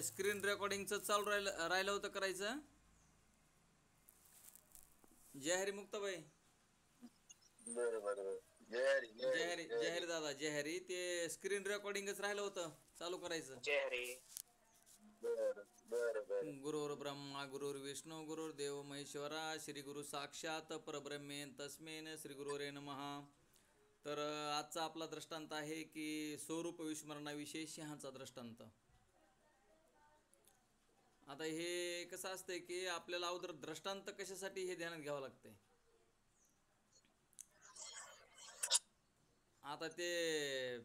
Screen रेकॉर्डिंगचं चालू राहिलं होतं करायचं. जय हरी मुक्ताबाई. बरोबर. जय हरी जय हरी जय हरी दादा जय हरी. ते स्क्रीन रेकॉर्डिंगच राहिलं होतं चालू करायचं. जय हरी. बरं. गुरुर् ब्रह्मा गुरुर्विष्णू गुरुर्देव महेश्वरा श्री गुरु साक्षात परब्रह्मेन तस्मेन श्री गुरुरे नमः. तर आजचा आपला दृष्टांत आहे की स्वरूप विस्मरणाविषयी सिंहाचा दृष्टांत. आता हे कसं असतंय की आपल्याला अगोदर दृष्टांत कशासाठी हे ध्यानात घ्यावं लागतंय. आता ते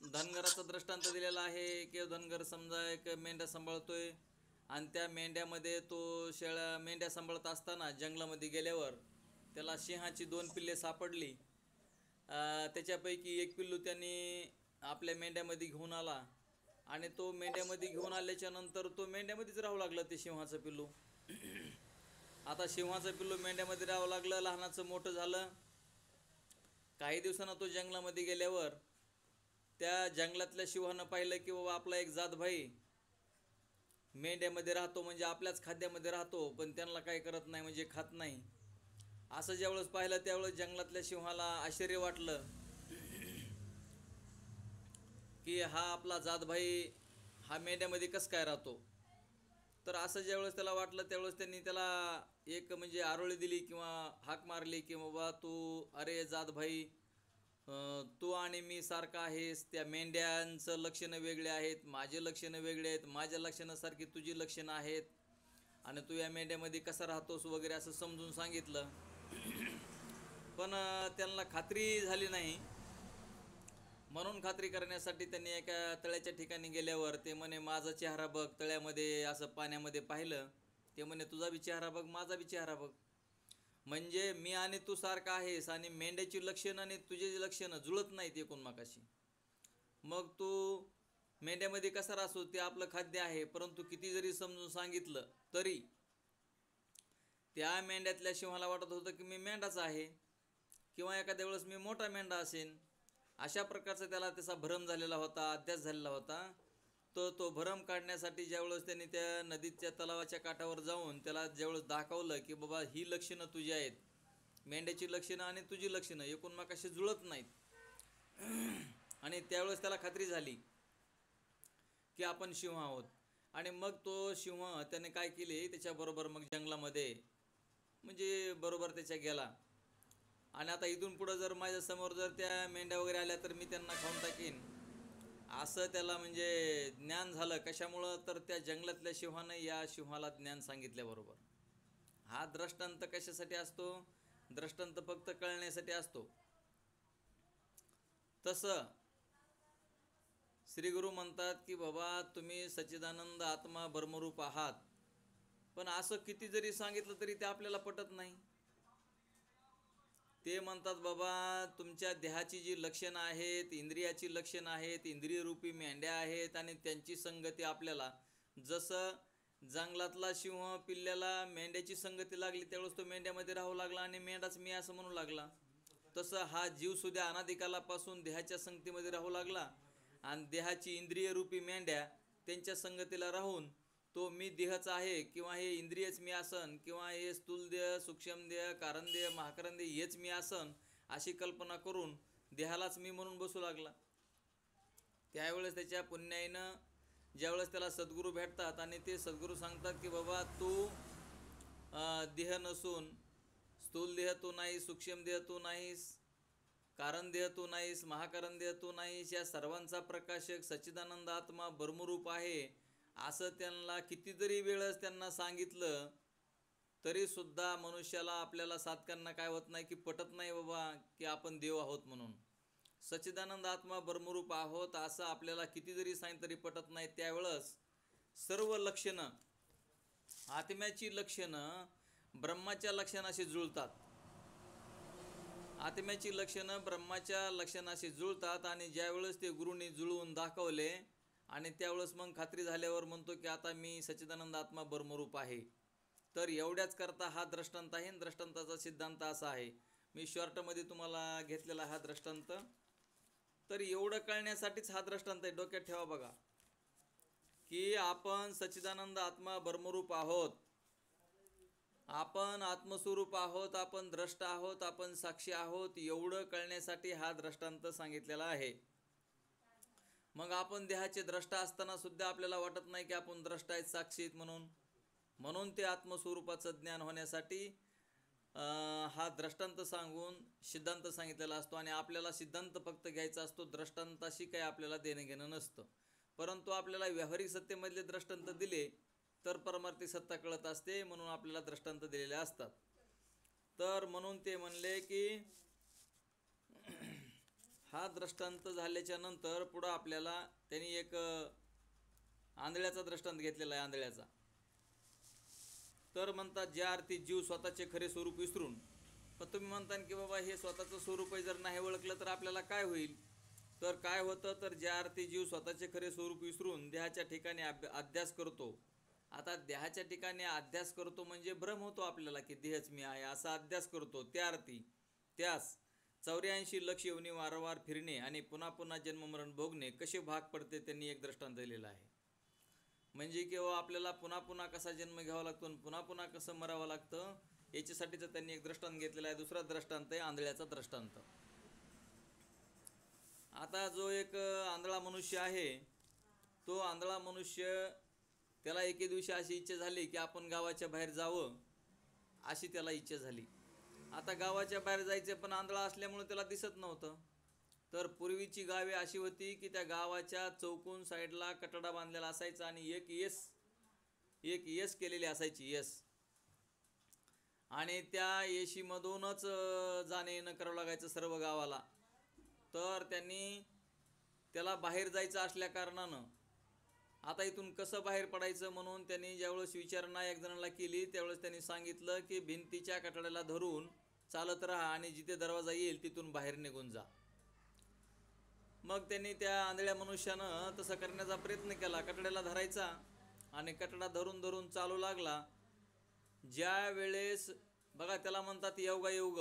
धनगराचा दृष्टांत दिलेला आहे की धनगर समजा एक मेंढ्या सांभाळतोय आणि त्या मेंढ्यामध्ये तो मेंढ्या सांभाळत असताना जंगलामध्ये गेल्यावर त्याला सिंहाची 2 पिल्ले सापडली. त्याच्यापैकी एक पिल्लू त्यांनी आपल्या मेंढ्यामध्ये घेऊन आला आणि तो मेंढ्यामध्ये घेऊन आल्याच्या नंतर तो मेंढ्यामध्येच राहू लागलं ते सिंहाचं पिल्लू. आता सिंहाचं पिल्लू मेंढ्यामध्ये राहावं लागलं, लहानाचं मोठं झालं. काही दिवसांना तो जंगलामध्ये गेल्यावर त्या जंगलातल्या सिंहानं पाहिलं की बाबा आपला एक जात भाई मेंढ्यामध्ये राहतो, म्हणजे आपल्याच खाद्यामध्ये राहतो, पण त्यांना काय करत नाही, म्हणजे खात नाही. असं ज्यावेळेस पाहिलं त्यावेळेस जंगलातल्या सिंहाला आश्चर्य वाटलं की हा आपला जात भाई हा मेंढ्यामध्ये कसं काय राहतो. तर असं ज्यावेळेस त्याला वाटलं त्यावेळेस त्यांनी त्याला एक म्हणजे आरोळी दिली किंवा हाक मारली की बाबा तू अरे जात भाई तू आणि मी सारखा आहेस. त्या मेंढ्यांचं लक्षणं वेगळे आहेत, माझे लक्षणं वेगळे आहेत, माझ्या लक्षणासारखी तुझी लक्षणं आहेत आणि तू या मेंढ्यामध्ये कसा राहतोस वगैरे असं समजून सांगितलं. पण त्यांना खात्री झाली नाही. म्हणून खात्री करण्यासाठी त्यांनी एका तळ्याच्या ठिकाणी गेल्यावर ते म्हणे माझा चेहरा बघ. तळ्यामध्ये असं पाण्यामध्ये पाहिलं. ते म्हणे तुझा बी चेहरा बघ, माझा बी चेहरा बघ. म्हणजे मी आणि तू सारखा आहेस आणि मेंढ्याची लक्षणं आणि तुझे लक्षणं जुळत नाहीत एकूणमेकाशी. मग तू मेंढ्यामध्ये कसा राहतो ते आपलं खाद्य आहे, परंतु किती जरी समजून सांगितलं तरी त्या मेंढ्यातल्या सिंहाला वाटत होतं की मी मेंढाच आहे किंवा एखाद्या वेळेस मी मोठा मेंढा असेन. अशा प्रकारचा त्याला त्याचा भ्रम झालेला होता, अध्यास झालेला होता. तो भ्रम काढण्यासाठी ज्यावेळेस त्यांनी त्या नदीच्या तलावाच्या काठावर जाऊन त्याला ज्यावेळेस दाखवलं की बाबा ही लक्षणं तुझी आहेत, मेंढ्याची लक्षणं आणि तुझी लक्षणं एकूणमेकाशी जुळत नाहीत, आणि त्यावेळेस त्याला खात्री झाली की आपण सिंह आहोत. आणि मग तो सिंह त्याने काय केले त्याच्याबरोबर मग जंगलामध्ये म्हणजे बरोबर त्याच्या गेला. आणि आता इथून पुढं जर माझ्यासमोर जर त्या मेंढ्या वगैरे आल्या तर मी त्यांना खाऊन टाकीन असं त्याला म्हणजे ज्ञान झालं. कशामुळं तर त्या जंगलातल्या सिंहानं या सिंहाला ज्ञान सांगितल्याबरोबर. हा दृष्टांत कशासाठी असतो? दृष्टांत फक्त कळण्यासाठी असतो. तसं श्री गुरु म्हणतात की बाबा तुम्ही सच्चिदानंद आत्मा ब्रह्मरूप आहात, पण असं किती जरी सांगितलं तरी ते आपल्याला पटत नाही. ते म्हणतात बाबा तुमच्या देहाची जी लक्षणं आहेत, इंद्रियाची लक्षणं आहेत, इंद्रियरूपी मेंढ्या आहेत आणि त्यांची संगती आपल्याला, जसं जंगलातला सिंह पिल्ल्याला मेंढ्याची संगती लागली त्यावेळेस तो मेंढ्यामध्ये राहू लागला आणि मेंढाच मी असं म्हणू लागला, तसं हा जीवसुद्धा अनादिकालापासून देहाच्या संगतीमध्ये राहू लागला आणि देहाची इंद्रियरूपी मेंढ्या त्यांच्या संगतीला राहून तो मी देहच आहे किंवा हे इंद्रियच मी आसन किंवा हे स्थूल देह, सूक्ष्म देह, कारण देह, महाकारण देह हेच मी आसन अशी कल्पना करून देहालाच मी म्हणून बसू लागला. त्यावेळेस त्याच्या पुण्याईनं ज्यावेळेस त्याला सद्गुरू भेटतात आणि ते सद्गुरू सांगतात की बाबा तू देह नसून स्थूल देह तू नाहीस, सूक्ष्म देह तू नाहीस, कारण देह तू नाहीस, महाकारण देह तू नाहीस, या सर्वांचा प्रकाशक सच्चिदानंद आत्मा ब्रह्मरूप आहे असं त्यांना किती जरी वेळेस त्यांना सांगितलं तरीसुद्धा मनुष्याला आपल्याला साधकांना काय होत नाही की पटत नाही बाबा की आपण देव आहोत म्हणून. सच्चिदानंद आत्मा ब्रह्मरूप आहोत असं आपल्याला किती जरी सांगितलं तरी पटत नाही. त्यावेळेस सर्व लक्षणं, आत्म्याची लक्षणं ब्रह्माच्या लक्षणाशी जुळतात. आत्म्याची लक्षणं ब्रह्माच्या लक्षणाशी जुळतात आणि ज्यावेळेस ते गुरुनी जुळवून दाखवले आणि त्यावेळेस मग खात्री झाल्यावर म्हणतो की आता मी सच्चिदानंद आत्मा ब्रह्मरूप आहे. तर एवढ्याच करता हा दृष्टांत आहे. दृष्टांताचा सिद्धांत असा आहे, मी शॉर्टमध्ये तुम्हाला घेतलेला हा दृष्टांत. तर एवढं कळण्यासाठीच हा दृष्टांत आहे, डोक्यात ठेवा बघा. की आपण सच्चिदानंद आत्मा ब्रह्मरूप आहोत, आपण आत्मस्वरूप आहोत, आपण द्रष्टा आहोत, आपण साक्षी आहोत, एवढं कळण्यासाठी हा दृष्टांत सांगितलेला आहे. मग आपण देहाचे द्रष्टा असताना सुद्धा आपल्याला वाटत नाही की आपण द्रष्टा आहेत, साक्षी आहेत म्हणून ते आत्मस्वरूपाचं ज्ञान होण्यासाठी हा दृष्टांत सांगून सिद्धांत सांगितलेला असतो. आणि आपल्याला सिद्धांत फक्त घ्यायचा असतो, दृष्टांताशी काही आपल्याला देणं घेणं नसतं. परंतु आपल्याला व्यावहारिक सत्तेमधले दृष्टांत दिले तर परमार्थी सत्ता कळत असते, म्हणून आपल्याला दृष्टांत दिलेले असतात. तर म्हणून ते म्हणले की हा दृष्टांत झाल्याच्या नंतर पुढं आपल्याला त्यांनी एक आंधळ्याचा दृष्टांत घेतलेला आहे, आंधळ्याचा. तर म्हणतात ज्या अर्थी जीव स्वतःचे खरे स्वरूप विसरून, पण तुम्ही म्हणता की बाबा हे स्वतःचं स्वरूप जर नाही ओळखलं तर आपल्याला काय होईल? तर काय होतं, तर ज्या अर्थी जीव स्वतःचे खरे स्वरूप विसरून देहाच्या ठिकाणी अध्यास करतो. आता देहाच्या ठिकाणी अध्यास करतो म्हणजे भ्रम होतो आपल्याला की देहच मी आहे असा अध्यास करतो. त्या अर्थी त्यास 84 लक्ष योनी वारंवार फिरणे आणि पुन्हा पुन्हा जन्ममरण भोगणे कसे भाग पडते त्यांनी एक दृष्टांत दिलेला आहे. म्हणजे किंवा आपल्याला पुन्हा पुन्हा कसा जन्म घ्यावा लागतो आणि पुन्हा पुन्हा कसं मरावं लागतं याच्यासाठीच त्यांनी एक दृष्टांत घेतलेला आहे. दुसरा दृष्टांत आहे आंधळ्याचा दृष्टांत. आता जो एक आंधळा मनुष्य आहे, तो आंधळा मनुष्य त्याला एके दिवशी अशी इच्छा झाली की आपण गावाच्या बाहेर जावं, अशी त्याला इच्छा झाली. आता गावाच्या बाहेर जायचं, पण आंधळा असल्यामुळे त्याला दिसत नव्हतं. तर पूर्वीची गावे अशी होती की त्या गावाच्या चौकून साईडला कटडा बांधलेला असायचा आणि एक येस केलेली असायची, येस. आणि त्या येशीमधूनच जाणे येणं करावं लागायचं सर्व गावाला. तर त्याला बाहेर जायचं असल्या कारणानं आता इथून कसं बाहेर पडायचं म्हणून त्यांनी ज्यावेळेस विचारणा एक जणाला केली त्यावेळेस त्यांनी सांगितलं की भिंतीच्या कठड्याला धरून चालत राहा आणि जिथे दरवाजा येईल तिथून बाहेर निघून जा. मग त्यांनी त्या आंधळ्या मनुष्यानं तसं करण्याचा प्रयत्न केला, कठड्याला धरायचा आणि कठडा धरून धरून चालू लागला. ज्या वेळेस बघा त्याला म्हणतात योगायोग,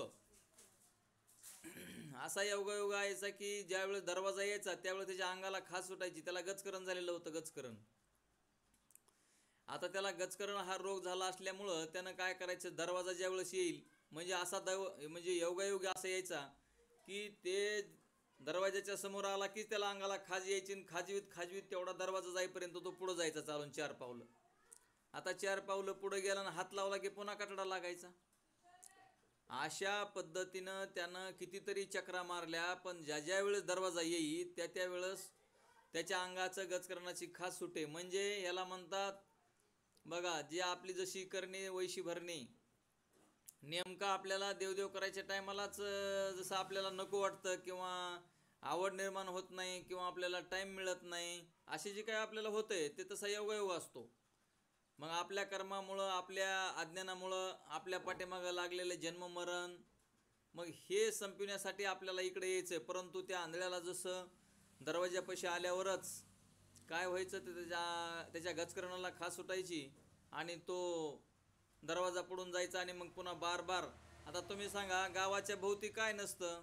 असा योगायोग यायचा की ज्यावेळेस दरवाजा यायचा त्यावेळेस त्याच्या अंगाला खास सुटायची, त्याला गचकरण झालेलं होतं, गचकरण. आता त्याला गचकरण हा रोग झाला असल्यामुळं त्यानं काय करायचं, दरवाजा ज्यावेळेस येईल म्हणजे असा म्हणजे योगायोग असा यायचा की ते दरवाजाच्या समोर आला की त्याला अंगाला खाज यायची आणि खाजवीत तेवढा दरवाजा जाईपर्यंत तो पुढं जायचा चालून 4 पावलं. आता 4 पावलं पुढे गेला आणि हात लावला की पुन्हा कटडा लागायचा. अशा पद्धतीनं त्यानं कितीतरी चक्रा मारल्या, पण ज्या वेळेस दरवाजा येईल त्या वेळेस त्याच्या अंगाचं गचकरणाची खास सुटे. म्हणजे याला म्हणतात बघा, जी आपली जशी करणे वैशी भरणे, नेमका आपल्याला देवदेव करायच्या टायमालाच जसं आपल्याला नको वाटतं किंवा आवड निर्माण होत नाही किंवा आपल्याला टाईम मिळत नाही, असे जे काही आपल्याला होतंय ते तसा योगायोग असतो. मग आपल्या कर्मामुळं, आपल्या अज्ञानामुळं आपल्या पाठीमागं लागलेले जन्म मरण, मग हे संपविण्यासाठी आपल्याला इकडे यायचं. परंतु त्या आंधळ्याला जसं दरवाजापाशी आल्यावरच काय व्हायचं, ते त्याच्या गचकरणाला खास सुटायची आणि तो दरवाजा पडून जायचा आणि मग पुन्हा बार. आता तुम्ही सांगा, गावाच्या भोवती काय नसतं,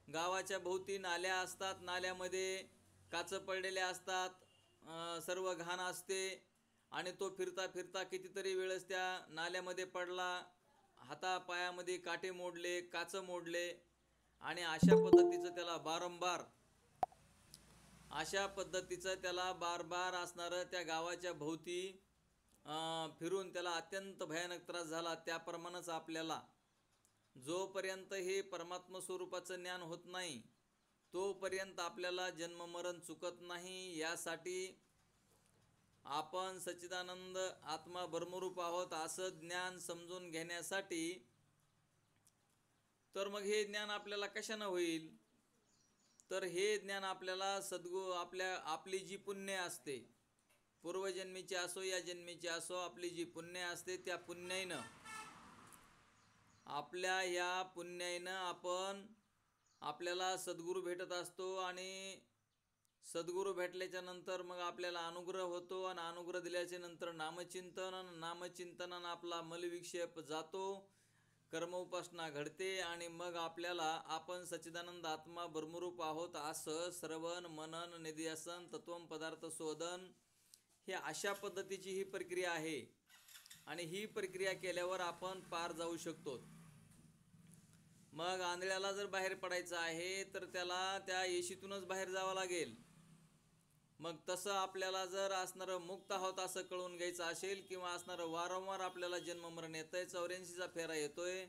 गावाच्या भोवती नाल्या असतात, नाल्यामध्ये काचं पडलेल्या असतात, सर्व घाण असते आणि तो फिरता कितीतरी वेळेस त्या नाल्यामध्ये पडला, हातापायामध्ये काटे मोडले, काचं मोडले आणि अशा पद्धतीचं त्याला बार असणारं त्या गावाच्या भोवती फिरून त्याला अत्यंत भयानक त्रास झाला. त्याप्रमाणेच आपल्याला जोपर्यंत हे परमात्मा स्वरूपाचं ज्ञान होत नाही तोपर्यंत आपल्याला जन्ममरण चुकत नाही. यासाठी आपण सच्चिदानंद आत्मा ब्रह्मरूप आहोत असं ज्ञान समजून घेण्यासाठी, तर मग हे ज्ञान आपल्याला कशानं होईल, तर हे ज्ञान आपल्याला आपली जी पुण्य असते, पूर्वजन्मीची असो या जन्मीची असो, आपली जी पुण्य असते त्या पुण्याईनं, आपल्या या पुण्याईनं आपल्याला सद्गुरू भेटत असतो आणि सद्गुरू भेटल्याच्या नंतर मग आपल्याला अनुग्रह होतो आणि अनुग्रह दिल्याच्या नंतर नामचिंतनानं आपला मलविक्षेप जातो, कर्म उपासना घडते आणि मग आपल्याला आपण सच्चिदानंद आत्मा ब्रह्मरूप आहोत असं श्रवण मनन निध्यासन तत्वम पदार्थ शोधन हे अशा पद्धतीची ही प्रक्रिया आहे आणि ही प्रक्रिया केल्यावर आपण पार जाऊ शकतो. मग आंधळ्याला जर बाहेर पडायचं आहे तर त्याला त्या येशीतूनच बाहेर जावं लागेल. मग तसं आपल्याला जर असणारं मुक्त आहोत असं कळून घ्यायचं असेल किंवा असणारं वारंवार आपल्याला जन्ममरण येतंय, 84चा फेरा येतोय,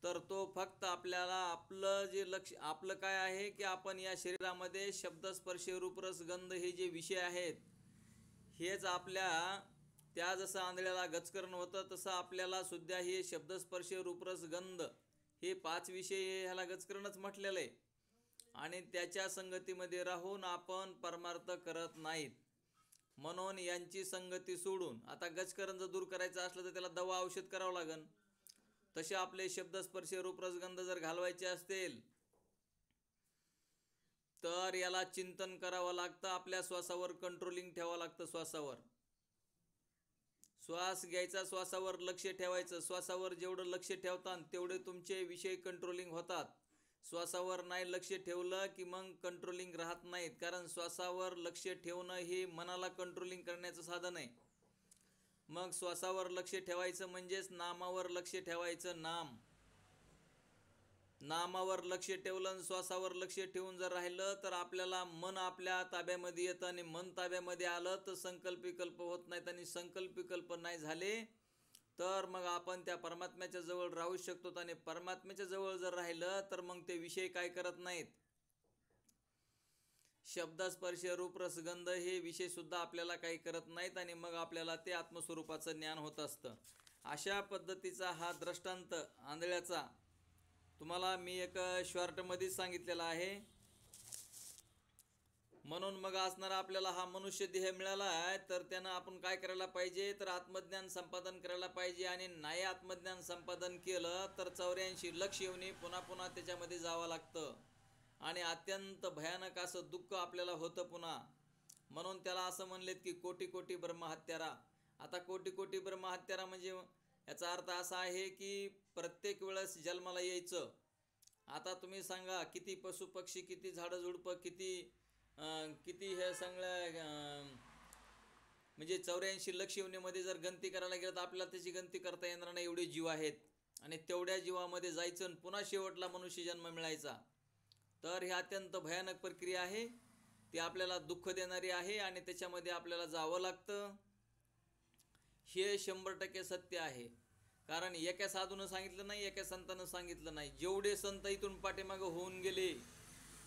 तर तो फक्त आपल्याला आपलं जे लक्ष आपलं काय आहे की आपण या शरीरामध्ये शब्द स्पर्श रूप रस गंध हे जे विषय आहेत हेच आपल्या त्या जसं आंधळ्याला गचकरण होतं तसं आपल्याला सुद्धा हे शब्द स्पर्श रूप रस गंध हे 5 विषय ह्याला गचकरणच म्हटलेलं आहे आणि त्याच्या संगतीमध्ये राहून आपण परमार्थ करत नाहीत. म्हणून यांची संगती सोडून आता गचकरण जर दूर करायचं असलं तर त्याला दवा औषध करावं लागेल. तसे आपले शब्द स्पर्श रूप रस गंध जर घालवायचे असतील तर याला चिंतन करावं लागतं. आपल्या श्वासावर कंट्रोलिंग ठेवावं लागतं. श्वास घ्यायचा, श्वासावर लक्ष ठेवायचं. श्वासावर जेवढं लक्ष ठेवतात तेवढे तुमचे विषय कंट्रोलिंग होतात. श्वासावर नाही लक्ष ठेवलं की मग कंट्रोलिंग राहत नाहीत, कारण श्वासावर लक्ष ठेवणं हे मनाला कंट्रोलिंग करण्याचं साधन आहे. मग श्वासावर लक्ष ठेवायचं म्हणजेच नामावर लक्ष ठेवायचं. नामावर लक्ष ठेवलं आणि श्वासावर लक्ष ठेवून जर राहिलं तर आपल्याला मन आपल्या ताब्यामध्ये येतं आणि मन ताब्यामध्ये आलं तर संकल्प विकल्प होत नाहीत आणि संकल्प विकल्प नाही झाले तर मग आपण त्या परमात्म्याच्या जवळ राहू शकतो. आणि परमात्म्याच्या जवळ जर राहिलं तर मग ते विषय काय करत नाहीत, शब्द स्पर्श रूप रस गंध हे विषय सुद्धा आपल्याला काही करत नाहीत आणि मग आपल्याला ते आत्मस्वरूपाचं ज्ञान होत असतं. अशा पद्धतीचा हा दृष्टांत आंधळ्याचा तुम्हाला मी एक शॉर्टमध्ये सांगितलेला आहे. म्हणून मग असणारा आपल्याला हा मनुष्य देह मिळाला आहे तर त्यानं आपण काय करायला पाहिजे तर आत्मज्ञान संपादन करायला पाहिजे. आणि नाही आत्मज्ञान संपादन केलं तर 84 लक्ष येऊन पुन्हा पुन्हा त्याच्यामध्ये जावं लागतं आणि अत्यंत भयानक असं दुःख आपल्याला होतं पुन्हा. म्हणून त्याला असं म्हणलेत की कोटी कोटी ब्रह्महत्यारा. आता कोटी कोटी ब्रह्महत्यारा म्हणजे याचा अर्थ असा आहे की प्रत्येक वेळेस जन्माला यायचं. आता तुम्ही सांगा किती पशु पक्षी, किती झाडं झुडपं, किती हे सगळं म्हणजे 84 लक्ष योनीमध्ये जर गणती करायला गेलं तर आपल्याला त्याची गणती करता येणार नाही, एवढे जीव आहेत. आणि तेवढ्या जीवामध्ये जायचं आणि पुन्हा शेवटला मनुष्य जन्म मिळायचा. तर ही अत्यंत भयानक प्रक्रिया आहे, ती आपल्याला दुःख देणारी आहे आणि त्याच्यामध्ये आपल्याला जावं लागतं. हे 100% सत्य आहे. कारण एका साधूनं सांगितलं नाही, एका संतानं सांगितलं नाही. जेवढे संत इथून पाठीमागं होऊन गेले,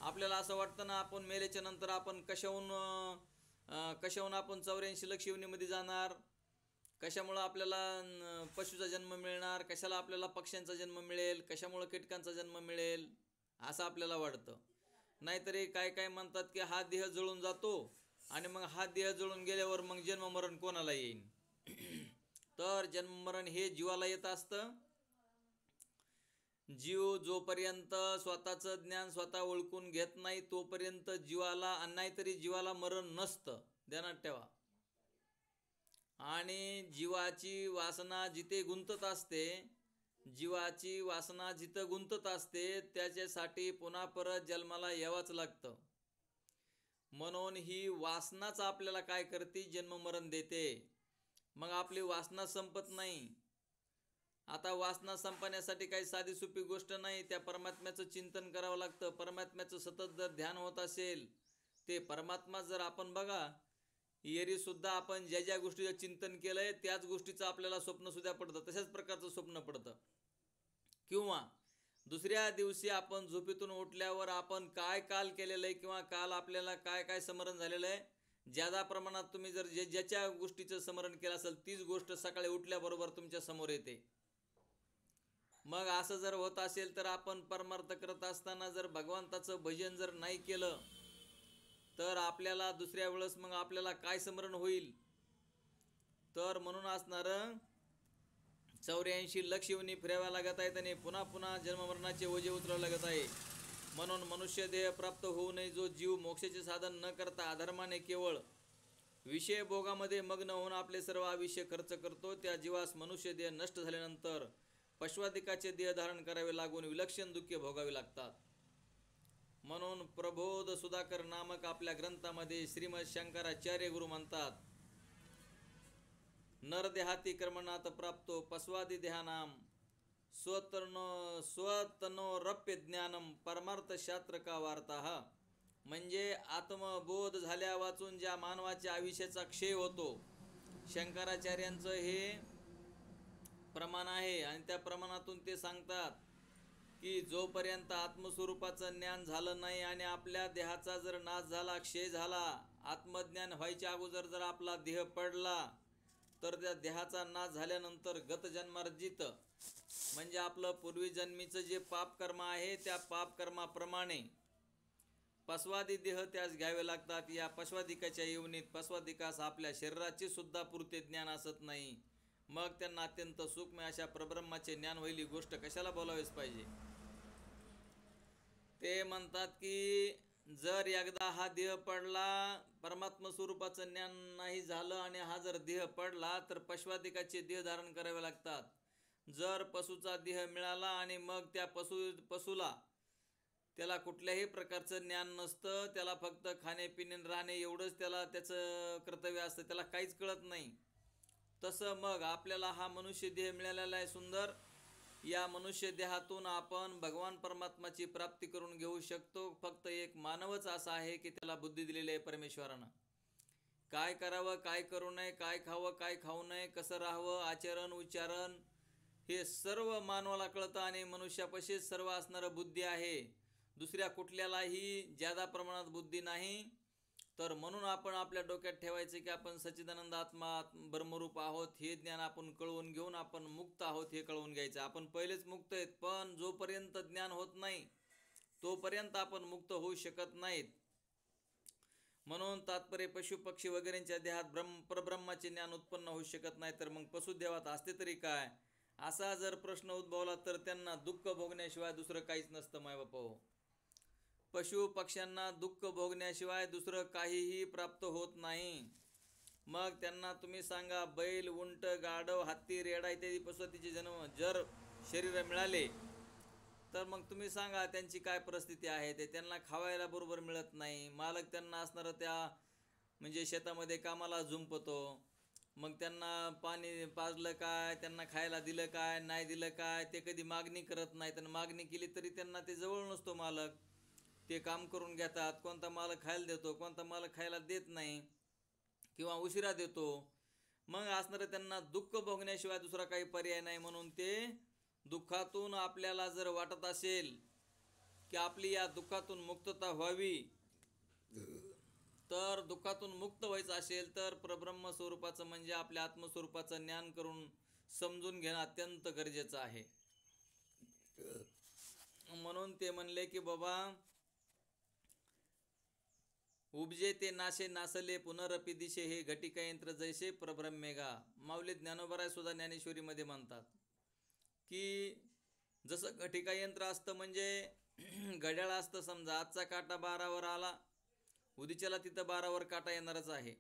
आपल्याला असं वाटतं ना आपण मेल्याच्या नंतर आपण कशाहून आपण 84 लक्ष योनीमध्ये जाणार, कशामुळं आपल्याला पशुचा जन्म मिळणार, कशाला आपल्याला पक्ष्यांचा जन्म मिळेल, कशामुळं कीटकांचा जन्म मिळेल असं आपल्याला वाटतं. नाहीतरी काय काय म्हणतात की हा देह जळून जातो आणि मग हा देह जळून गेल्यावर मग जन्ममरण कोणाला येईल. तर जन्ममरण हे जीवाला येत असतं. जीव जोपर्यंत स्वतःचं ज्ञान स्वतः ओळखून घेत नाही तोपर्यंत जीवाला, नाहीतरी जीवाला मरण नसतं, ध्यानात ठेवा. आणि जीवाची वासना जिथे गुंतत असते, जीवाची वासना जिथं गुंतत असते त्याच्यासाठी पुन्हा परत जन्माला यावंच लागतं. म्हणून ही वासनाच आपल्याला काय करते, जन्ममरण देते. मग आपली वासना संपत नाही. आता वासना संपण्यासाठी काही साधी सोपी गोष्ट नाही, त्या परमात्म्याचं चिंतन करावं लागतं. परमात्म्याचं सतत जर ध्यान होत असेल, ते परमात्मा जर आपण बघा एरी सुद्धा आपण ज्या ज्या गोष्टीचं चिंतन केलंय त्याच गोष्टीचं आपल्याला स्वप्न सुद्धा पडतं, तशाच प्रकारचं स्वप्न पडतं. किंवा दुसऱ्या दिवशी आपण झोपेतून उठल्यावर आपण काय काल केलेलं आहे किंवा काल आपल्याला काय काय स्मरण झालेलं आहे, ज्यादा प्रमाणात तुम्ही जर ज्याच्या गोष्टीचं स्मरण केलं असेल तीच गोष्ट सकाळी उठल्याबरोबर तुमच्या समोर येते. मग असं जर होत असेल तर आपण परमार्थ करत असताना जर भगवंताचं भजन जर नाही केलं तर आपल्याला दुसऱ्या वेळेस मग आपल्याला काय स्मरण होईल. तर म्हणून असणारं 84 लक्ष योनी फिराव्या लागत आहेत आणि पुन्हा पुन्हा जन्ममरणाचे ओझे उचलावे लागत आहे. म्हणून मनुष्य देह प्राप्त होऊ नये जो जीव मोक्षाचे साधन न करता अधर्माने केवळ विषय भोगामध्ये मग्न होऊन आपले सर्व आयुष्य खर्च करतो, त्या जीवास मनुष्य देह नष्ट झाल्यानंतर पशवादिकाचे देह धारण करावे लागून विलक्षण दुःखे भोगावे लागतात. म्हणून प्रबोध सुधाकर नामक आपल्या ग्रंथामध्ये श्रीमद शंकराचार्य गुरु म्हणतात नरदेहाती कर्मणात प्राप्तो पस्वादी देहानाम स्वतनोरप्य ज्ञानम परमार्थशास्त्र का वार्ता. म्हणजे आत्मबोध झाल्या वाचून ज्या मानवाच्या आयुष्याचा क्षय होतो, शंकराचार्यांचं हे प्रमाण आहे. आणि त्या प्रमाणातून ते सांगतात की जोपर्यंत आत्मस्वरूपाचं ज्ञान झालं नाही आणि आपल्या देहाचा जर नाश झाला, क्षय झाला, आत्मज्ञान व्हायच्या अगोदर जर आपला देह पडला, तर त्या देहाचा नाश झाल्यानंतर गत जन्मार्जित म्हणजे आपलं पूर्वी जन्मीचं जे पापकर्म आहे त्या पापकर्माप्रमाणे पस्वादी देह त्यास घ्यावे लागतात. या पश्वादिकाच्या योनीत पस्वादिकास आपल्या शरीराचे सुद्धा पुरते ज्ञान असत नाही. मग त्यांना अत्यंत सूक्ष्म अशा परब्रह्माचे ज्ञान होईल गोष्ट कशाला बोलावेच पाहिजे. ते म्हणतात की जर एकदा हा देह पडला, परमात्मा स्वरूपाचं ज्ञान नाही झालं आणि हा जर देह पडला तर पश्वादिकाचे देह धारण करावे लागतात. जर पशुचा देह मिळाला आणि मग त्या पशुला त्याला कुठल्याही प्रकारचं ज्ञान नसतं, त्याला फक्त खाणे पिणे राहणे एवढंच त्याला त्याचं कर्तव्य असतं, त्याला काहीच कळत नाही. तसं मग आपल्याला हा मनुष्य देह मिळालेला आहे सुंदर. या मनुष्य देहातून आपण भगवान परमात्माची प्राप्ती करून घेऊ शकतो. फक्त एक मानवच असा आहे की त्याला बुद्धी दिलेली आहे परमेश्वरानं. काय करावं, काय करू नये, काय खावं, काय खाऊ नये, कसं राहावं, आचरण उच्चारण हे सर्व मानवाला कळतं आणि मनुष्यापाशीच सर्व असणारं बुद्धी आहे. दुसऱ्या कुठल्यालाही जादा प्रमाणात बुद्धी नाही. तर म्हणून आपण आपल्या डोक्यात ठेवायचं की आपण सच्चिदानंद आत्मा ब्रह्मरूप आहोत, हे ज्ञान आपण कळवून घेऊन आपण मुक्त आहोत हे कळवून घ्यायचं. आपण पहिलेच मुक्त आहेत, पण जोपर्यंत ज्ञान होत नाही तोपर्यंत आपण मुक्त होऊ शकत नाहीत. म्हणून तात्पर्य पशु पक्षी वगैरेंच्या देहात परब्रह्माचे ज्ञान उत्पन्न होऊ शकत नाही, तर मग पशुदेवात असते तरी काय, असा जर प्रश्न उद्भवला तर त्यांना दुःख भोगण्याशिवाय दुसरं काहीच नसतं मायबाप हो. पशु पक्ष्यांना दुःख भोगण्याशिवाय दुसरं काहीही प्राप्त होत नाही. मग त्यांना तुम्ही सांगा, बैल, उंट, गाढव, हत्ती, रेडा इत्यादी पशुपतीचे जन्म जर शरीर मिळाले तर मग तुम्ही सांगा त्यांची काय परिस्थिती आहे. ते त्यांना खावायला बरोबर मिळत नाही. मालक त्यांना असणारं त्या म्हणजे शेतामध्ये कामाला झुंपतो. मग त्यांना पाणी पाजलं काय, त्यांना खायला दिलं काय, नाही दिलं काय, ते कधी मागणी करत नाहीत. आणि मागणी केली तरी त्यांना ते जवळ नसतो मालक. ते काम करून घेतात. कोणता मालक खायला देतो, कोणता मालक खायला देत नाही किंवा उशिरा देतो. मग असणारं त्यांना दुःख भोगण्याशिवाय दुसरा काही पर्याय नाही. म्हणून ते दुःखातून आपल्याला जर वाटत असेल की आपली या दुःखातून मुक्तता व्हावी, तर दुःखातून मुक्त व्हायचं असेल तर परब्रह्म स्वरूपाचं म्हणजे आपल्या आत्मस्वरूपाचं ज्ञान करून समजून घेणं अत्यंत गरजेचं आहे. म्हणून ते म्हणले की बाबा, उपजे ते नाशे नासले पुनरपि दिशे, हे घटिका यंत्र जैसे परब्रह्मेगा. माऊली ज्ञानोबराय सुद्धा ज्ञानेश्वरीमध्ये म्हणतात की जसं घटिका यंत्र असतं म्हणजे घड्याळ असतं. समजा आजचा काटा 12वर आला, उद्याच्याला तिथं 12वर काटा येणारच आहे.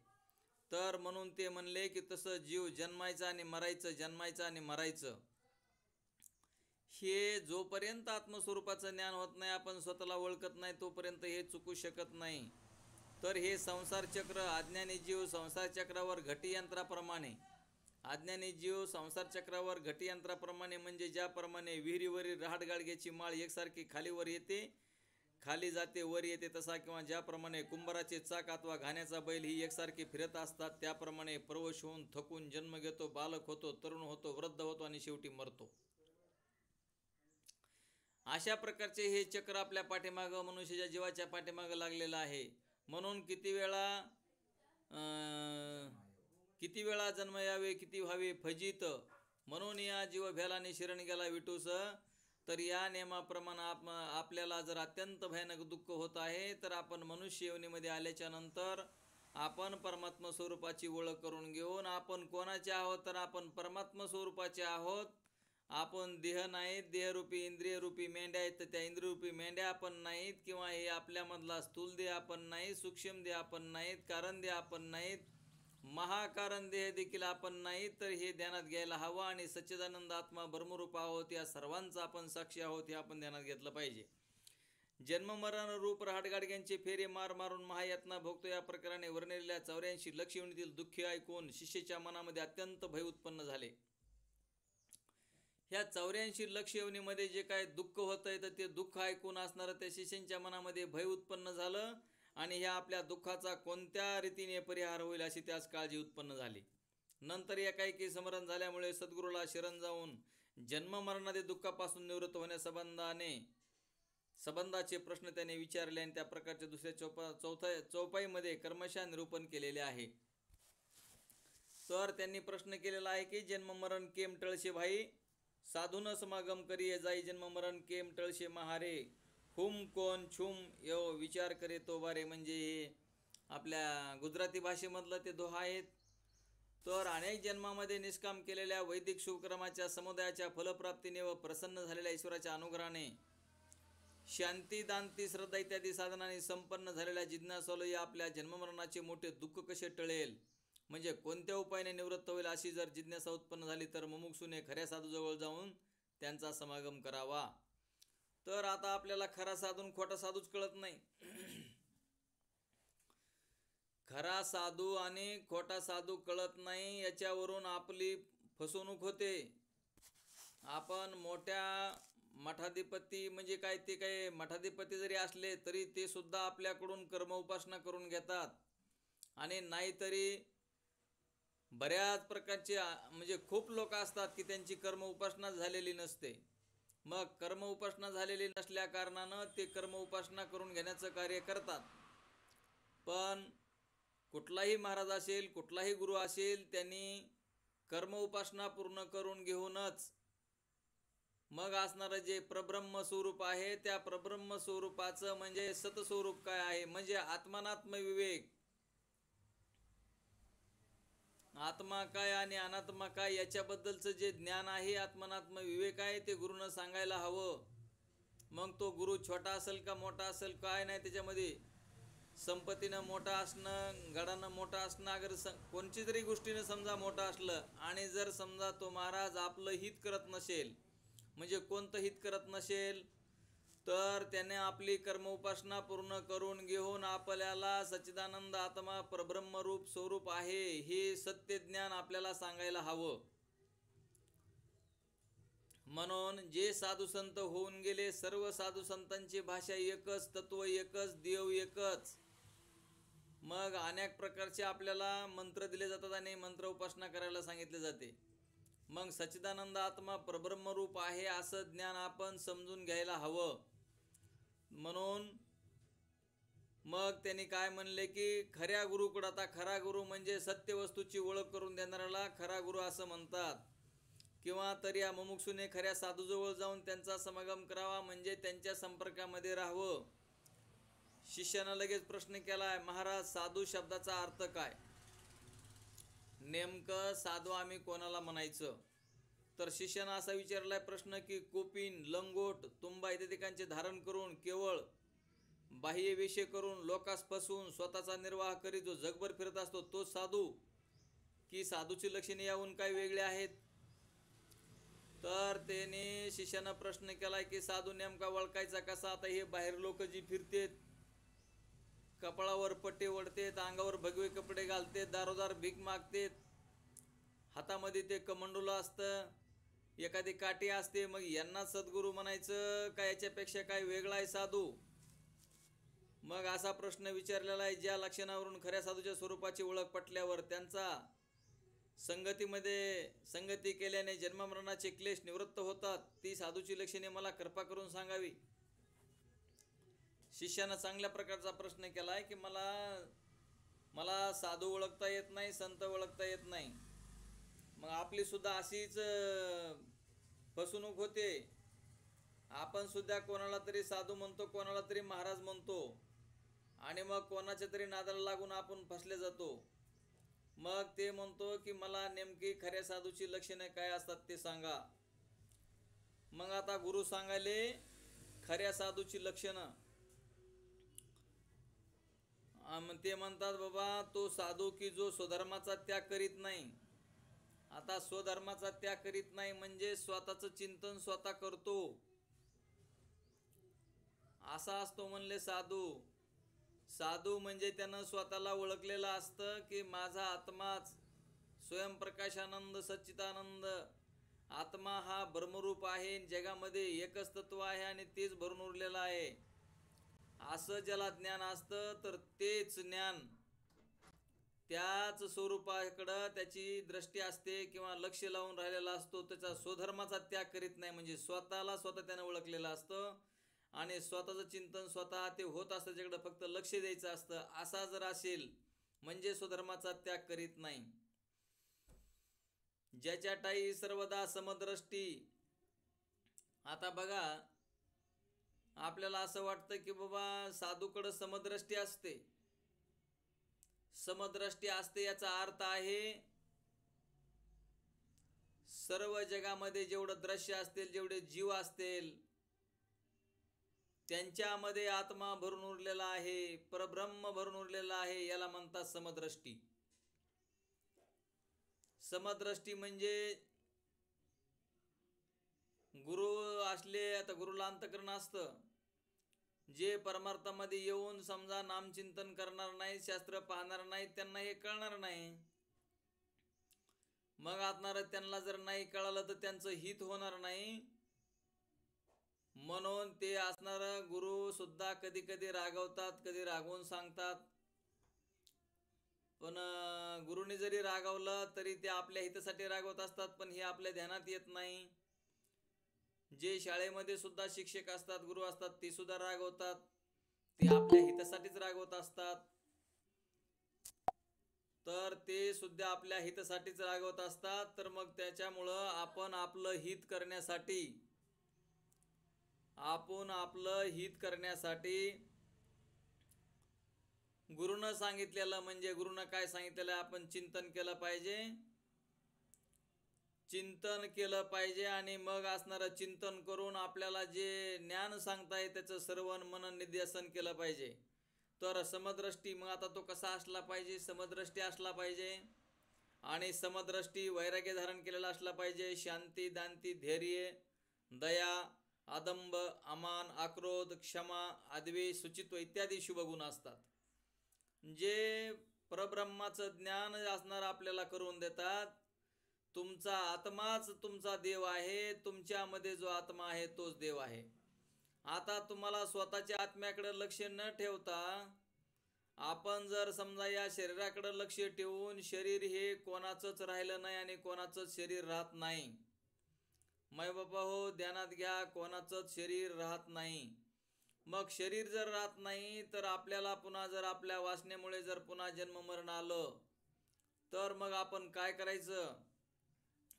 तर म्हणून ते म्हणले की तसं जीव जन्मायचं आणि मरायचं, जन्मायचं आणि मरायचं, हे जोपर्यंत आत्मस्वरूपाचं ज्ञान होत नाही, आपण स्वतःला ओळखत नाही, तोपर्यंत हे चुकू शकत नाही. तर हे संसार चक्र, अज्ञानी जीव संसार चक्रावर घटीयंत्राप्रमाणे, अज्ञानी जीव संसार चक्रावर घटीयंत्राप्रमाणे म्हणजे ज्याप्रमाणे विहिरीवरील रहाटगाडग्याची माळ एकसारखी खालीवर येते, खाली जाते, वर येते तसा, किंवा ज्याप्रमाणे कुंभाराचे चाक अथवा घाण्याचा बैल ही एकसारखी फिरत असतात, त्याप्रमाणे परवश होऊन थकून जन्म घेतो, बालक होतो, तरुण होतो, वृद्ध होतो आणि शेवटी मरतो. अशा प्रकारचे हे चक्र आपल्या पाठीमागं मनुष्याच्या जीवाच्या पाठीमागं लागलेलं आहे. म्हणून किती वेळा जन्म यावे, किती व्हावे फजित, म्हणून या जीव भेलाने शरण गेला विटूस. तर या नियमाप्रमाणे आपल्याला जर अत्यंत भयानक दुःख होत आहे, तर आपण मनुष्य योनीमध्ये आल्याच्या नंतर आपण परमात्मा स्वरूपाची ओळख करून घेऊन, आपण कोणाचे आहोत, तर आपण परमात्मा स्वरूपाचे आहोत. आपण देह नाहीत, देहरूपी इंद्रियरूपी मेंढ्या आहेत, तर त्या इंद्रियरूपी मेंढ्या आपण नाहीत, किंवा हे आपल्यामधला स्थूल देह आपण नाहीत, सूक्ष्म देह आपण नाहीत, कारण देह आपण नाहीत, महाकारण देह देखील आपण नाहीत. तर हे ध्यानात घ्यायला हवं. आणि सच्चिदानंद आत्मा ब्रह्मरूप आहोत, या सर्वांचा आपण साक्षी आहोत, हे आपण ध्यानात घेतलं पाहिजे. जन्ममरण रूप रहाटगाडग्यांचे फेरे मार मारून महायातना भोगतो या प्रकाराने वर्णिलेल्या 84 लक्षयोनीतील दुःखी ऐकून शिष्याच्या मनामध्ये अत्यंत भय उत्पन्न झाले. ह्या 84 लक्षयोनीमध्ये जे काय दुःख होतंय तर ते दुःख ऐकून असणारं त्या शिष्यांच्या मनामध्ये भय उत्पन्न झालं आणि ह्या आपल्या दुःखाचा कोणत्या रीतीने परिहार होईल अशी त्यास काळजी उत्पन्न झाली. नंतर एकाएकी समरण झाल्यामुळे सद्गुरूला शरण जाऊन जन्ममरणादी दुःखापासून निवृत्त संबंधाचे प्रश्न त्याने विचारले आणि त्या प्रकारचे दुसऱ्या चौपाईमध्ये कर्मशः निरूपण केलेले आहे. तर त्यांनी प्रश्न केलेला आहे की जन्ममरण केम टळशे भाई, साधून समागम करिये जाई जन्ममरण केम टळशे महारे, हुम कोण छुम यो विचार करे तो बारे. म्हणजे हे आपल्या गुजराती भाषेमधलं ते दोहा आहेत. तर अनेक जन्मामध्ये निष्काम केलेल्या वैदिक शुभक्रमाच्या समुदायाच्या फलप्राप्तीने व प्रसन्न झालेल्या ईश्वराच्या अनुग्रहाने शांती दांती श्रद्धा इत्यादी साधनांनी संपन्न झालेल्या जिज्ञासूला या आपल्या जन्ममरणाचे मोठे दुःख कसे टळेल, म्हणजे कोणत्या उपायाने निवृत्त होईल अशी जर जिज्ञासा उत्पन्न झाली तर मुमुक्षुने खऱ्या साधूजवळ जाऊन त्यांचा समागम करावा. तर आता आपल्याला खरा साधून खोटा साधूच कळत नाही. खरा साधू आणि खोटा साधू कळत नाही, याच्यावरून आपली फसवणूक होते. आपण मोठ्या मठाधिपती म्हणजे काय, ते काय मठाधिपती जरी असले तरी ते सुद्धा आपल्याकडून कर्म उपासना करून घेतात आणि नाहीतरी बऱ्याच प्रकारचे म्हणजे खूप लोक असतात की त्यांची कर्म उपासना झालेली नसते. मग कर्म उपासना झालेली नसल्या कारणानं ते कर्म उपासना करून घेण्याचं कार्य करतात. पण कुठलाही महाराज असेल, कुठलाही गुरु असेल, त्यांनी कर्म उपासना पूर्ण करून घेऊनच मग असणारं जे प्रब्रह्म स्वरूप आहे त्या प्रब्रह्म स्वरूपाचं म्हणजे सतस्वरूप काय आहे, म्हणजे आत्मानात्म विवेक, आत्मा काय आणि अनात्मा काय याच्याबद्दलचं जे ज्ञान आहे, आत्मानात्म विवेक आहे, ते गुरुनं सांगायला हवं. मग तो गुरु छोटा असेल का मोठा असेल काय नाही त्याच्यामध्ये. संपत्तीनं मोठा असणं, गडानं मोठा असणं, अगर कोणची जरी गोष्टीनं समजा मोठा असलं आणि जर समजा तो महाराज आपलं हित करत नसेल, म्हणजे कोणतं हित करत नसेल, तर त्याने आपली कर्म उपासना पूर्ण करून घेऊन आपल्याला सच्चिदानंद आत्मा परब्रह्मरूप स्वरूप आहे हे सत्य ज्ञान आपल्याला सांगायला हवं. म्हणून जे साधू संत होऊन गेले, सर्व साधू संतांची भाषा एकच, तत्व एकच, देव एकच. मग अनेक प्रकारचे आपल्याला मंत्र दिले जातात आणि मंत्र उपासना करायला सांगितले जाते. मग सच्चिदानंद आत्मा परब्रह्मरूप आहे असं ज्ञान आपण समजून घ्यायला हवं. म्हणून मग त्यांनी काय म्हणले की खऱ्या गुरुकडं, आता खरा गुरु म्हणजे सत्य वस्तूची ओळख करून देणाऱ्याला खरा गुरु असं म्हणतात. किंवा तर या मुमुक्षुने खऱ्या साधूजवळ जाऊन त्यांचा समागम करावा, म्हणजे त्यांच्या संपर्कामध्ये राहावं. शिष्यानं लगेच प्रश्न केलाय, महाराज साधू शब्दाचा अर्थ काय, नेमकं साधू आम्ही कोणाला म्हणायचं. तर शिष्यानं असा विचारलाय प्रश्न की कोपीन, लंगोट, तुंबा इत्यादिकांचे धारण करून केवळ बाह्य वेशे करून लोकास फसवून स्वतःचा निर्वाह करीत जो जगभर फिरत असतो तो साधू, की साधूची लक्षणे याहून काय वेगळे आहेत. तर त्याने शिष्यानं प्रश्न केलाय की साधू नेमका ओळखायचा कसा. आता हे बाहेर लोक जी फिरतेत, कपाळावर पट्टे ओढतेत, अंगावर भगवे कपडे घालतेत, दारोदार भीक मागतेत, हातामध्ये ते कमंडूला असतं, एखादी काठी असते, मग यांना सद्गुरू म्हणायचं का याच्यापेक्षा काय वेगळा आहे साधू. मग असा प्रश्न विचारलेला आहे. ज्या लक्षणावरून खऱ्या साधूच्या स्वरूपाची ओळख पटल्यावर त्यांचा संगती केल्याने जन्ममरणाचे क्लेश निवृत्त होतात, ती साधूची लक्षणे मला कृपा करून सांगावी. शिष्यानं चांगल्या प्रकारचा प्रश्न केलाय की मला साधू ओळखता येत नाही, संत ओळखता येत नाही. मग आपली सुद्धा अशीच फसवणूक होते. आपण सुद्धा कोणाला तरी साधू म्हणतो, कोणाला तरी महाराज म्हणतो आणि मग कोणाच्या तरी नादाला लागून आपण फसले जातो. मग ते म्हणतो की मला नेमकी खऱ्या साधूची लक्षणे काय असतात ते सांगा. मग आता गुरु सांगायले खऱ्या साधूची लक्षणं. ते म्हणतात बाबा तो साधू की जो स्वधर्माचा त्याग करीत नाही. आता स्वधर्माचा त्याग करीत नाही म्हणजे स्वतःचं चिंतन स्वतः करतो. असा असतो म्हणले साधू. साधू म्हणजे त्यानं स्वतःला ओळखलेलं असतं की माझा आत्माच स्वयंप्रकाशानंद सच्चिदानंद आत्मा हा ब्रह्मरूप आहे, जगामध्ये एकच तत्व आहे आणि तेच भरून उरलेलं आहे. असं ज्याला ज्ञान असतं तर तेच ज्ञान त्याच स्वरूपाकडं त्याची दृष्टी असते किंवा लक्ष लावून राहिलेला असतो. त्याचा स्वधर्माचा त्याग करीत नाही, म्हणजे स्वतःला स्वतः त्यानं ओळखलेलं असतं आणि स्वतःचं चिंतन स्वतः ते होत असतं, ज्याकडं फक्त लक्ष द्यायचं असतं. असा जर असेल म्हणजे स्वधर्माचा त्याग करीत नाही. ज्याच्या ठायी सर्वदा समदृष्टी. आता बघा, आपल्याला असं वाटतं की बाबा साधूकडं समदृष्टी असते. समदृष्टी असते याचा अर्थ आहे सर्व जगामध्ये जेवढं दृश्य असतील, जेवढे जीव असतील, त्यांच्यामध्ये आत्मा भरून उरलेला आहे, परब्रह्म भरून उरलेला आहे, याला म्हणतात समदृष्टी. समदृष्टी म्हणजे गुरु असले, आता गुरुला अंतःकरण असतं, जे परमार्थामध्ये येऊन समजा नामचिंतन करणार नाही, शास्त्र पाहणार नाही, त्यांना हे कळणार नाही. मग असणार त्यांना जर नाही कळालं तर त्यांचं हित होणार नाही. म्हणून ते असणार गुरु सुद्धा कधी कधी रागवतात, कधी रागवून सांगतात. पण गुरुने जरी रागवलं तरी ते आपल्या हितासाठी रागवत असतात, पण हे आपल्या ध्यानात येत नाही. जे शाळेमध्ये सुद्धा शिक्षक असतात, गुरु असतात, ते सुद्धा रागवतात, ते आपल्या हितासाठीच रागवत असतात. तर ते सुद्धा आपल्या हितासाठीच रागवत असतात. तर मग त्याच्यामुळं आपण आपलं हित करण्यासाठी गुरुनं सांगितलेलं, म्हणजे गुरुनं काय सांगितलेलं, आपण चिंतन केलं पाहिजे आणि मग असणारं चिंतन करून आपल्याला जे ज्ञान सांगताय त्याचं श्रवण मनन निध्यासन केलं पाहिजे. तर समदृष्टी, मग आता तो कसा असला पाहिजे? समदृष्टी असला पाहिजे आणि समदृष्टी वैराग्य धारण केलेला असला पाहिजे. शांती, दांती, धैर्य, दया, अदंब, अमान, आक्रोध, क्षमा, अद्वेष, शुचित्व इत्यादी शुभगुण असतात, जे परब्रह्माचं ज्ञान असणार आपल्याला करून देतात. तुमचा आत्माच तुमचा देव आहे, तुमच्यामध्ये जो आत्मा आहे तोच देव आहे. आता तुम्हाला स्वतःच्या आत्म्याकडे लक्ष न ठेवता आपण जर समजा या शरीराकडे लक्ष ठेवून, शरीर हे कोणाचंच राहिलं नाही आणि कोणाचंच शरीर राहत नाही. माय बाबा हो, ध्यानात घ्या, कोणाचंच शरीर राहत नाही. मग शरीर जर राहत नाही तर आपल्याला पुन्हा जर आपल्या वासनेमुळे जर पुन्हा जन्म मरण आलं तर मग आपण काय करायचं?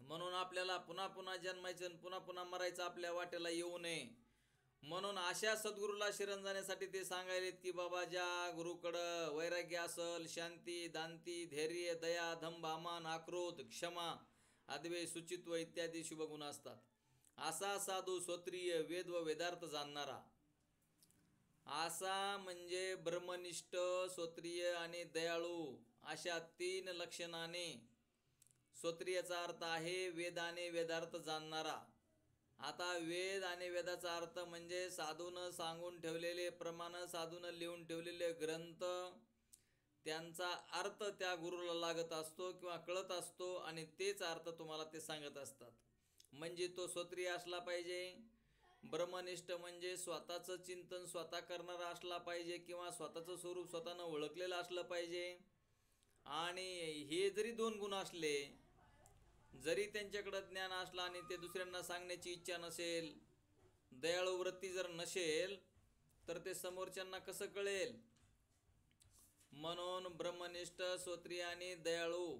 म्हणून आपल्याला पुन्हा पुन्हा जन्मायचं, पुन्हा पुन्हा मरायचं, आपल्या वाटेला येऊ नये. म्हणून अशा सद्गुरूला शरण जाण्यासाठी ते सांगायलेत की बाबा ज्या गुरुकडं वैराग्य असल, शांती, दांती, धैर्य, दया, दंभ, अमान, आक्रोध, क्षमा, अद्वेष, शुचित्व इत्यादी शुभगुण असतात, असा साधू स्वत्रिय वेद व वेदार्थ जाणणारा, असा म्हणजे ब्रह्मनिष्ठ, स्वत्रिय आणि दयाळू अशा 3 लक्षणाने, स्वत्रियचा अर्थ आहे वेदाने वेदार्थ जाणणारा. आता वेद आणि वेदाचा अर्थ म्हणजे साधूनं सांगून ठेवलेले प्रमाण, साधूनं लिहून ठेवलेले ग्रंथ, त्यांचा अर्थ त्या गुरुला लागत असतो किंवा कळत असतो आणि तेच अर्थ तुम्हाला ते सांगत असतात. म्हणजे तो स्वत्रिय असला पाहिजे. ब्रह्मनिष्ठ म्हणजे स्वतःचं चिंतन स्वतः करणारा असला पाहिजे किंवा स्वतःचं स्वरूप स्वतःनं ओळखलेलं असलं पाहिजे. आणि हे जरी 2 गुण असले, जरी त्यांच्याकडं ज्ञान असलं आणि ते दुसऱ्यांना सांगण्याची इच्छा नसेल, दयाळू वृत्ती जर नसेल, तर ते समोरच्यांना कसं कळेल? म्हणून ब्रह्मनिष्ठ, स्वत्रिय आणि दयाळू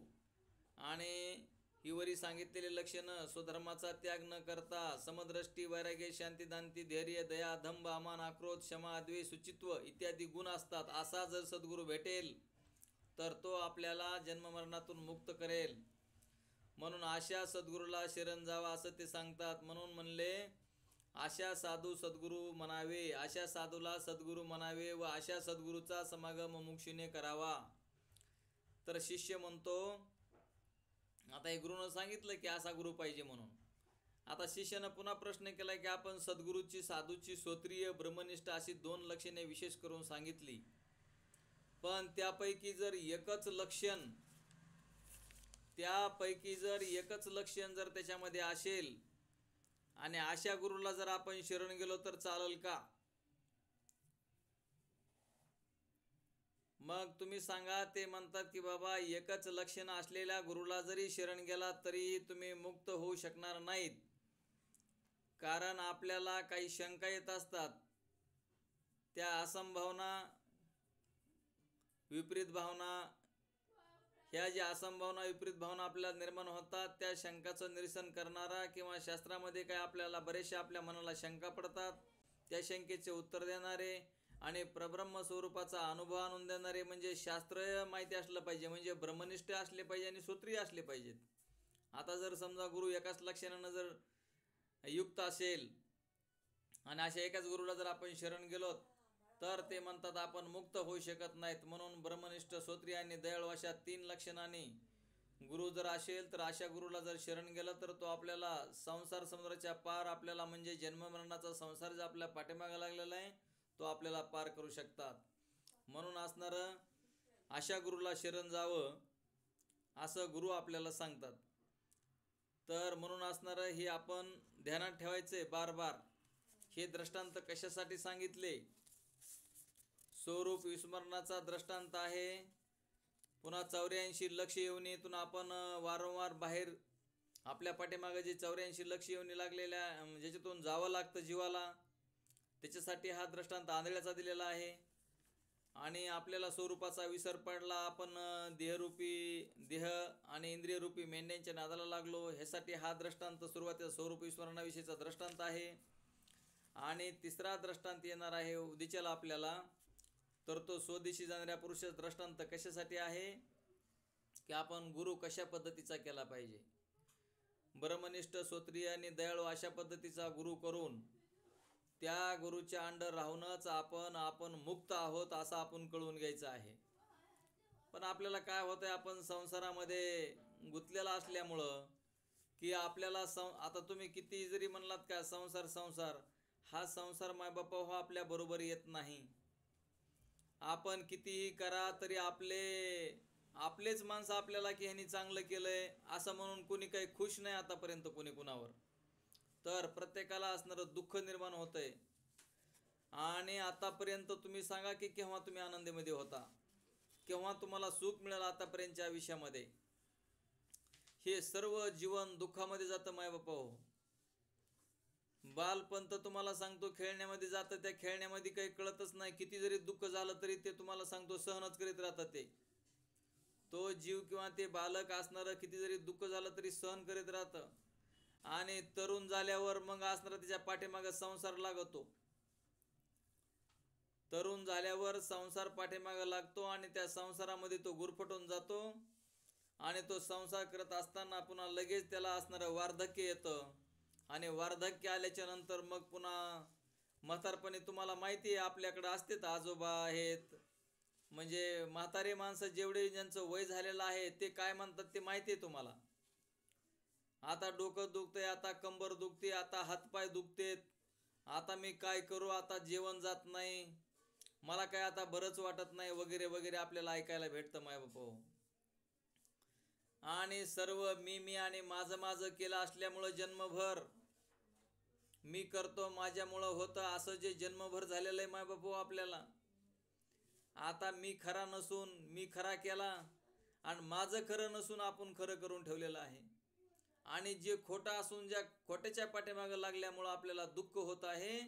आणि ही वरी सांगितलेली लक्षणं, स्वधर्माचा त्याग न करता समदृष्टी, वैराग्य, शांती, दांती, धैर्य, दया, दंभ, अमान, आक्रोध, क्षमा, अद्वेष, शुचित्व इत्यादी गुण असतात. असा जर सद्गुरू भेटेल तर तो आपल्याला जन्ममरणातून मुक्त करेल. म्हणून अशा सद्गुरूला शरण जावा असं ते सांगतात. म्हणून म्हणले अशा साधू सद्गुरू म्हणावे, अशा साधूला सद्गुरू म्हणावे व अशा सद्गुरूचा समागम मुमुक्षूने करावा. तर शिष्य म्हणतो, आता हे गुरुनं सांगितलं की असा गुरु पाहिजे म्हणून, आता शिष्यानं पुन्हा प्रश्न केला की आपण सद्गुरूची, साधूची, श्रोत्रिय, ब्रह्मनिष्ठ अशी 2 लक्षणे विशेष करून सांगितली, पण त्यापैकी जर एकच लक्षण जर त्याच्यामध्ये असेल आणि अशा गुरुला जर आपण शरण गेलो तर चालेल का? मग तुम्ही सांगा. ते म्हणतात की बाबा एकच लक्षण असलेल्या गुरुला जरी शरण गेला तरी तुम्ही मुक्त होऊ शकणार नाहीत, कारण आपल्याला काही शंका येत असतात. त्या असंभावना, विपरीत भावना, ह्या ज्या असंभावना, विपरीत भावना आपल्याला निर्माण होतात, त्या शंकाचं निरसन करणारा किंवा शास्त्रामध्ये काय आपल्याला बरेचशा आपल्या मनाला शंका पडतात, त्या शंकेचे उत्तर देणारे आणि प्रब्रह्म स्वरूपाचा अनुभव आणून देणारे म्हणजे शास्त्र माहिती असलं पाहिजे, म्हणजे ब्रह्मनिष्ठ असले पाहिजे आणि सूत्रीय असले पाहिजेत. आता जर समजा गुरु एकाच लक्षणानं जर युक्त असेल आणि अशा एकाच गुरुला जर आपण शरण गेलो तर ते म्हणतात आपण मुक्त होऊ शकत नाहीत. म्हणून ब्रह्मनिष्ठ, श्रोत्रिय आणि दयाळू अशा 3 लक्षणांनी गुरु जर असेल तर अशा गुरुला जर शरण गेलं तर तो आपल्याला संसार समुद्राच्या पार, आपल्याला म्हणजे जन्ममरणाचा संसार जो आपल्या पाठीमागे लागलेला आहे तो आपल्याला पार करू शकतात. म्हणून असणारं अशा गुरुला शरण जावं असं गुरु आपल्याला सांगतात. तर म्हणून असणारं हे आपण ध्यानात ठेवायचे बार बार. हे दृष्टांत कशासाठी सांगितले? स्वरूप विस्मरणाचा दृष्टांत आहे. पुन्हा 84 लक्ष योनीतून आपण वारंवार बाहेर, आपल्या पाठीमागे जे 84 लक्ष योनी लागलेल्या ज्याच्यातून जावं लागतं जीवाला, त्याच्यासाठी हा दृष्टांत आंधळ्याचा दिलेला आहे. आणि आपल्याला स्वरूपाचा विसर पडला, आपण देह आणि इंद्रियरूपी मेंढ्यांच्या नादाला लागलो, ह्यासाठी हा दृष्टांत सुरुवातीचा स्वरूप विस्मरणाविषयीचा दृष्टांत आहे. आणि तिसरा दृष्टांत येणार आहे उद्याच्याला आपल्याला, तर तो स्वदेशी जाणाऱ्या पुरुषाचा दृष्टांत कशासाठी आहे की आपण गुरु कशा पद्धतीचा केला पाहिजे. ब्रह्मनिष्ठ, श्रोत्रिय आणि दयाळू अशा पद्धतीचा गुरु करून त्या गुरुच्या अंडर राहूनच आपण मुक्त आहोत असं आपण कळून घ्यायचं आहे. पण आपल्याला काय होतंय, आपण संसारामध्ये गुंतलेला असल्यामुळं की आपल्याला आता तुम्ही किती जरी म्हणलात का संसार, हा संसार मायबापा हो आपल्या बरोबर येत नाही. आपण कितीही करा तरी आपलेच माणसं आपल्याला की ह्यांनी चांगलं केलंय असं म्हणून कोणी काही खुश नाही आतापर्यंत कोणी कुणावर. तर प्रत्येकाला असणारं दुःख निर्माण होतंय. आणि आतापर्यंत तुम्ही सांगा की केव्हा तुम्ही आनंदीमध्ये होता, केव्हा तुम्हाला सुख मिळालं आतापर्यंतच्या आयुष्यामध्ये? हे सर्व जीवन दुःखामध्ये जातं मायबापा हो. बालपण तर तुम्हाला सांगतो खेळण्यामध्ये जातं, त्या खेळण्यामध्ये काही कळतच नाही. किती जरी दुःख झालं तरी ते तुम्हाला सांगतो सहनच करीत राहतात. तो जीव किंवा ते बालक असणारं किती जरी दुःख झालं तरी सहन करीत राहतं. आणि तरुण झाल्यावर मग असणारा त्याच्या पाठीमागे संसार लागतो. तरुण झाल्यावर संसार पाठीमागे लागतो आणि त्या संसारामध्ये तो गुरफटून जातो. आणि तो संसार करत असताना पुन्हा लगेच त्याला असणारं वार्धक्य येतं. आणि वार्धक्य आल्याच्या नंतर मग पुन्हा म्हातारपणी तुम्हाला माहिती आहे आपल्याकडे असतेत आजोबा आहेत, म्हणजे म्हातारे माणसं जेवढे ज्यांचं वय झालेलं आहे ते काय म्हणतात ते माहिती आहे तुम्हाला. आता डोकं दुखतंय, आता कंबर दुखते, आता हातपाय दुखतेत, आता मी काय करू, आता जेवण जात नाही, मला काय आता बरंच वाटत नाही वगैरे वगैरे आपल्याला ऐकायला भेटतं मायबापा. आणि सर्व मी आणि माझं केलं असल्यामुळं जन्मभर मी करतो माझ्यामुळं होतं असं जे जन्मभर झालेलं आहे मायबापू आपल्याला. आता मी खरा नसून मी खरा केला आणि माझं खरं नसून आपण खरं करून ठेवलेलं आहे. आणि जे खोटा असून ज्या खोट्याच्या पाठीमागं लागल्यामुळं आपल्याला दुःख होत आहे,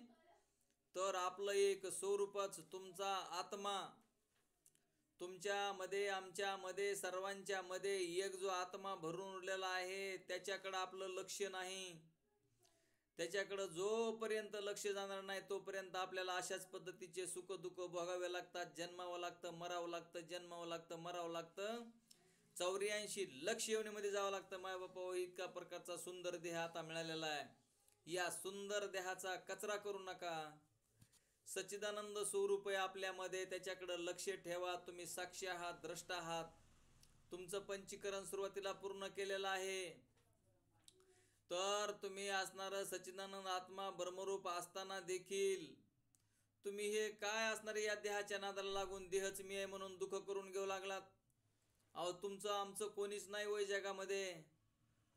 तर आपलं एक स्वरूपच तुमचा आत्मा, तुमच्यामध्ये, आमच्यामध्ये, सर्वांच्यामध्ये एक जो आत्मा भरून उरलेला आहे त्याच्याकडं आपलं लक्ष नाही. त्याच्याकडं जोपर्यंत लक्ष जाणार नाही तोपर्यंत आपल्याला अशाच पद्धतीचे सुख दुःख भोगावे लागतात, जन्मावं लागतं, मरावं लागतं, जन्मावं लागतं, मरावं लागतं, 84 लक्ष योनीमध्ये जावं लागतं. मायबापा इतका प्रकारचा सुंदर देह आता मिळालेला आहे, या सुंदर देहाचा कचरा करू नका. सच्चिदानंद स्वरूप आहे आपल्यामध्ये, त्याच्याकडं लक्ष ठेवा. तुम्ही साक्षी आहात, द्रष्टा आहात. तुमचं पंचीकरण सुरुवातीला पूर्ण केलेलं आहे. तर तुम्ही असणार सच्चिदानंद आत्मा ब्रह्मरूप असताना देखील तुम्ही हे काय असणार या देहाच्या नादाला लागून देहच मी आहे म्हणून दुःख करून घेऊ लागलात. अहो तुमचं आमचं कोणीच नाही वय जगामध्ये,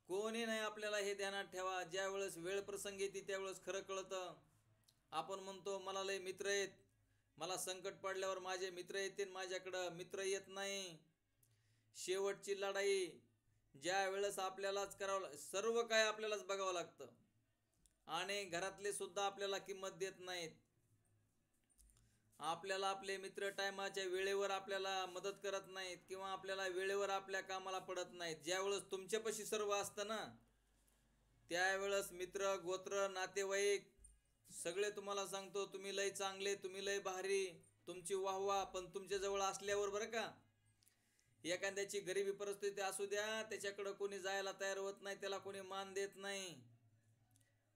कोणी नाही. आपल्याला हे ध्यानात ठेवा. ज्या वेळेस वेळ प्रसंग येते त्यावेळेस खरं कळतं. आपण म्हणतो मला लय मित्र आहेत, मला संकट पडल्यावर माझे मित्र येतील, माझ्याकडं मित्र येत नाही. शेवटची लढाई ज्या वेळेस आपल्यालाच करावं, सर्व काय आपल्यालाच बघावं लागतं आणि घरातले सुद्धा आपल्याला किंमत देत नाहीत. आपल्याला आपले मित्र टायमाच्या वेळेवर आपल्याला मदत करत नाहीत किंवा आपल्याला वेळेवर आपल्या कामाला पडत नाहीत. ज्यावेळेस तुमच्यापाशी सर्व असतं ना त्यावेळेस मित्र गोत्र नातेवाईक सगळे तुम्हाला सांगतो तुम्ही लय चांगले, तुम्ही लय भारी, तुमची वाहवा. पण तुमच्या जवळ असल्यावर बरं का, एखाद्याची गरिबी परिस्थिती असू द्या, त्याच्याकडे कोणी जायला तयार होत नाही, त्याला कोणी मान देत नाही.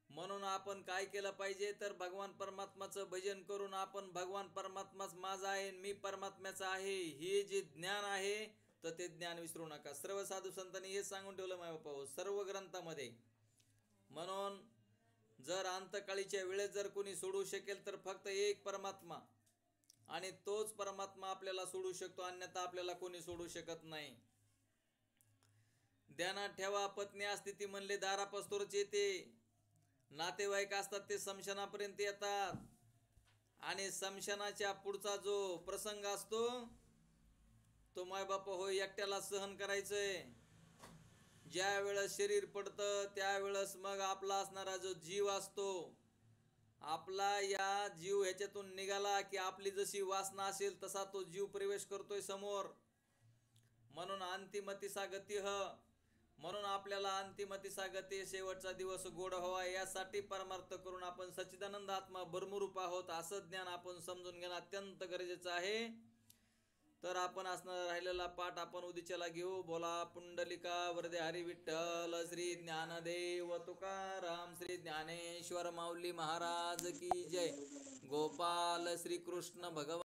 म्हणून आपण काय केलं पाहिजे तर भगवान परमात्माचं भजन करून आपण भगवान परमात्माच माझा आहे, मी परमात्म्याचा आहे, हे जे ज्ञान आहे तर ते ज्ञान विसरू नका. सर्व साधू संतांनी हे सांगून ठेवलं माय बापा सर्व ग्रंथामध्ये. म्हणून जर अंतकाळीच्या वेळेत जर कोणी सोडू शकेल तर फक्त एक परमात्मा, आणि तोच परमात्मा आपल्याला सोडू शकतो, अन्यथा आपल्याला कोणी सोडू शकत नाही. ध्यानात ठेवा. पत्नी असते ती म्हणले दारापास्तोरच येते, नातेवाईक असतात ते समशानापर्यंत येतात, आणि समशानाच्या पुढचा जो प्रसंग असतो तो माय बाप होय एकट्याला सहन करायचंय. ज्या वेळेस शरीर पडतं त्यावेळेस मग आपला असणारा जो जीव असतो, आपला या जीव ह्याच्यातून निघाला की आपली जशी वासना असेल तसा तो जीव प्रवेश करतोय समोर. म्हणून अंतिमतिसा गतिः, म्हणून आपल्याला अंतिमतिसा गती शेवटचा दिवस गोड व्हावा यासाठी परमार्थ करून आपण सच्चिदानंद आत्मा ब्रह्मरूप आहोत असं ज्ञान आपण समजून घेणं अत्यंत गरजेचं आहे. तर आपण असणारा राहिलेला पाठ आपण उद्याच्याला घेऊ. बोला पुंडलिका वरदे हरी विठ्ठल श्री ज्ञानदेव तुकाराम श्री ज्ञानेश्वर माऊली महाराज की जय. गोपाल श्री कृष्ण भगवान